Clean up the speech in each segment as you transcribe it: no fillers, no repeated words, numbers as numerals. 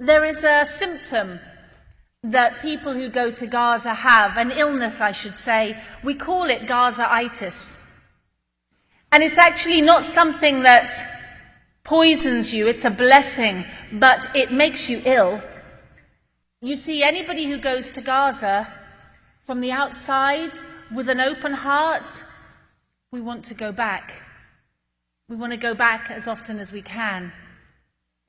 There is a symptom that people who go to Gaza have, an illness I should say. We call it Gaza-itis. And it's actually not something that poisons you, it's a blessing, but it makes you ill. You see, anybody who goes to Gaza from the outside with an open heart, we want to go back. We want to go back as often as we can.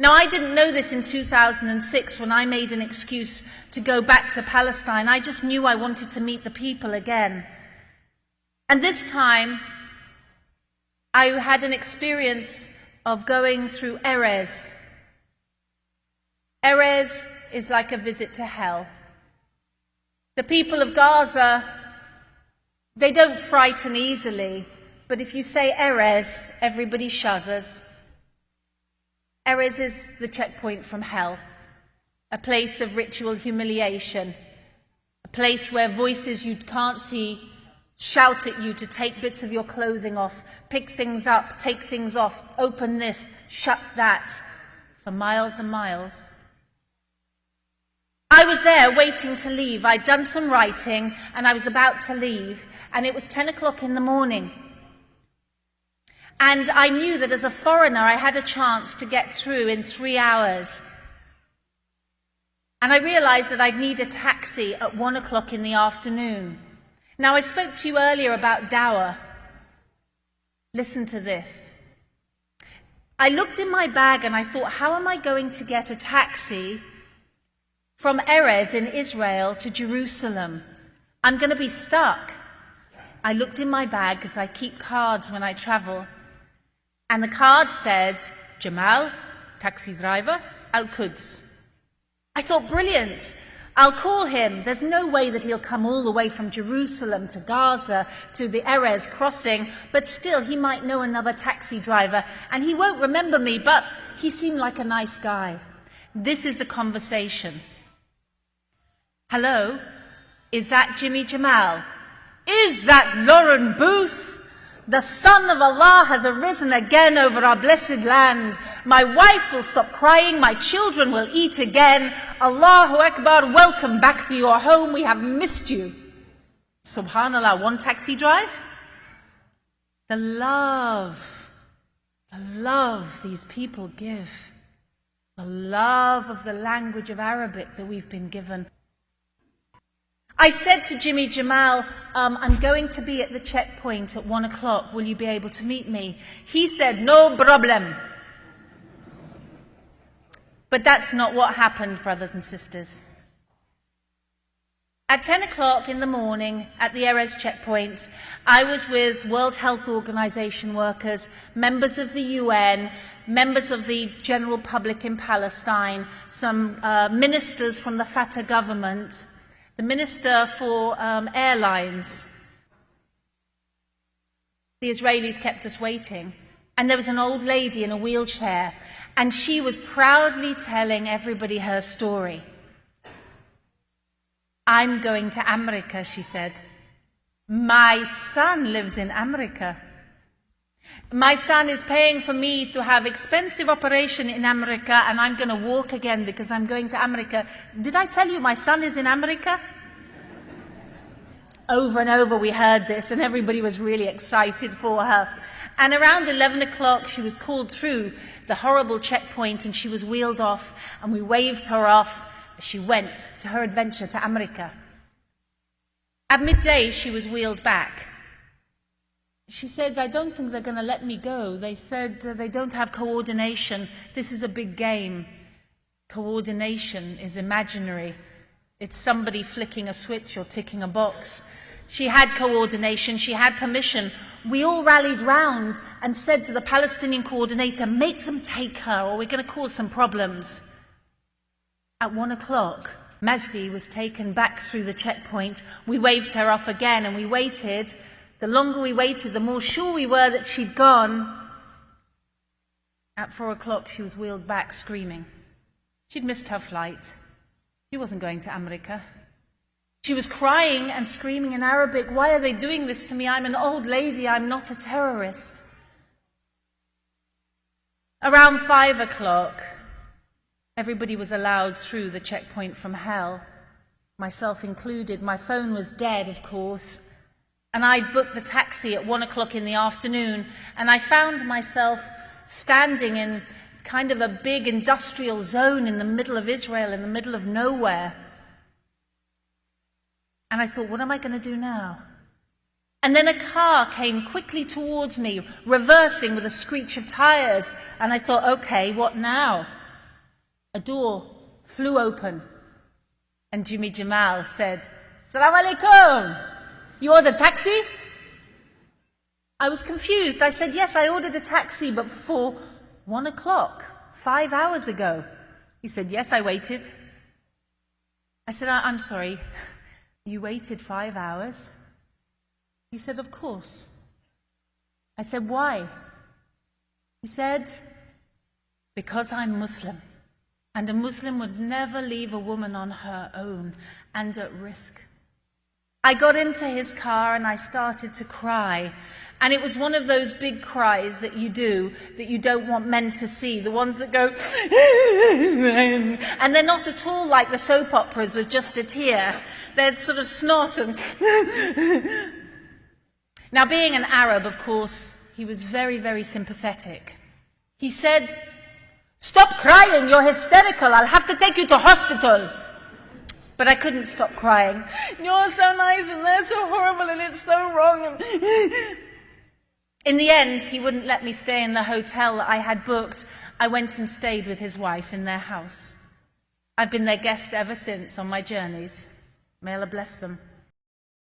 Now, I didn't know this in 2006 when I made an excuse to go back to Palestine. I just knew I wanted to meet the people again. And this time, I had an experience of going through Erez. Erez is like a visit to hell. The people of Gaza, they don't frighten easily, but if you say Erez, everybody shudders. Erez is the checkpoint from hell, a place of ritual humiliation, a place where voices you can't see shout at you to take bits of your clothing off, pick things up, take things off, open this, shut that, for miles and miles. I was there waiting to leave. I'd done some writing and I was about to leave, and it was 10 o'clock in the morning. And I knew that as a foreigner I had a chance to get through in 3 hours. And I realized that I'd need a taxi at 1 o'clock in the afternoon. Now, I spoke to you earlier about dawah. Listen to this. I looked in my bag and I thought, how am I going to get a taxi from Erez in Israel to Jerusalem? I'm going to be stuck. I looked in my bag because I keep cards when I travel. And the card said, Jamal-Taxi Driver-Al-Quds. I thought, brilliant. I'll call him. There's no way that he'll come all the way from Jerusalem to Gaza to the Erez crossing, but still he might know another taxi driver and he won't remember me, but he seemed like a nice guy. This is the conversation. Hello, is that Jimmy Jamal? Is that Lauren Booth? The Son of Allah has arisen again over our blessed land. My wife will stop crying, my children will eat again. Allahu Akbar, welcome back to your home, we have missed you. Subhanallah, one taxi drive? The love these people give. The love of the language of Arabic that we've been given. I said to Jimmy Jamal, I'm going to be at the checkpoint at 1 o'clock. Will you be able to meet me? He said, no problem. But that's not what happened, brothers and sisters. At 10 o'clock in the morning at the Erez checkpoint, I was with World Health Organization workers, members of the UN, members of the general public in Palestine, some ministers from the Fatah government, the Minister for Airlines. The Israelis kept us waiting. And there was an old lady in a wheelchair, and she was proudly telling everybody her story. I'm going to America, she said. My son lives in America. My son is paying for me to have expensive operation in America, and I'm going to walk again because I'm going to America. Did I tell you my son is in America? Over and over we heard this, and everybody was really excited for her. And around 11 o'clock she was called through the horrible checkpoint and she was wheeled off, and we waved her off as she went to her adventure to America. At midday she was wheeled back. She said, I don't think they're going to let me go. They said they don't have coordination. This is a big game. Coordination is imaginary. It's somebody flicking a switch or ticking a box. She had coordination. She had permission. We all rallied round and said to the Palestinian coordinator, make them take her or we're going to cause some problems. At 1 o'clock, Majdi was taken back through the checkpoint. We waved her off again and we waited. The longer we waited, the more sure we were that she'd gone. At 4 o'clock, she was wheeled back screaming. She'd missed her flight. She wasn't going to America. She was crying and screaming in Arabic, why are they doing this to me? I'm an old lady, I'm not a terrorist. Around 5 o'clock, Everybody was allowed through the checkpoint from hell, myself included. My phone was dead, of course, and I'd booked the taxi at 1 o'clock in the afternoon, and I found myself standing in kind of a big industrial zone in the middle of Israel, in the middle of nowhere. And I thought, what am I going to do now? And then a car came quickly towards me, reversing with a screech of tires. And I thought, okay, what now? A door flew open. And Jimmy Jamal said, "Salam alaikum. You ordered a taxi?" I was confused. I said, yes, I ordered a taxi, but for 1 o'clock, 5 hours ago. He said, yes, I waited. I said, I'm sorry, you waited 5 hours? He said, of course. I said, why? He said, because I'm Muslim, and a Muslim would never leave a woman on her own and at risk. I got into his car and I started to cry. And it was one of those big cries that you do, that you don't want men to see, the ones that go, and they're not at all like the soap operas with just a tear. They're sort of snot and... Now, being an Arab, of course, he was very, very sympathetic. He said, "Stop crying, you're hysterical, I'll have to take you to hospital." But I couldn't stop crying. You're so nice and they're so horrible and it's so wrong. In the end, he wouldn't let me stay in the hotel that I had booked. I went and stayed with his wife in their house. I've been their guest ever since on my journeys. May Allah bless them.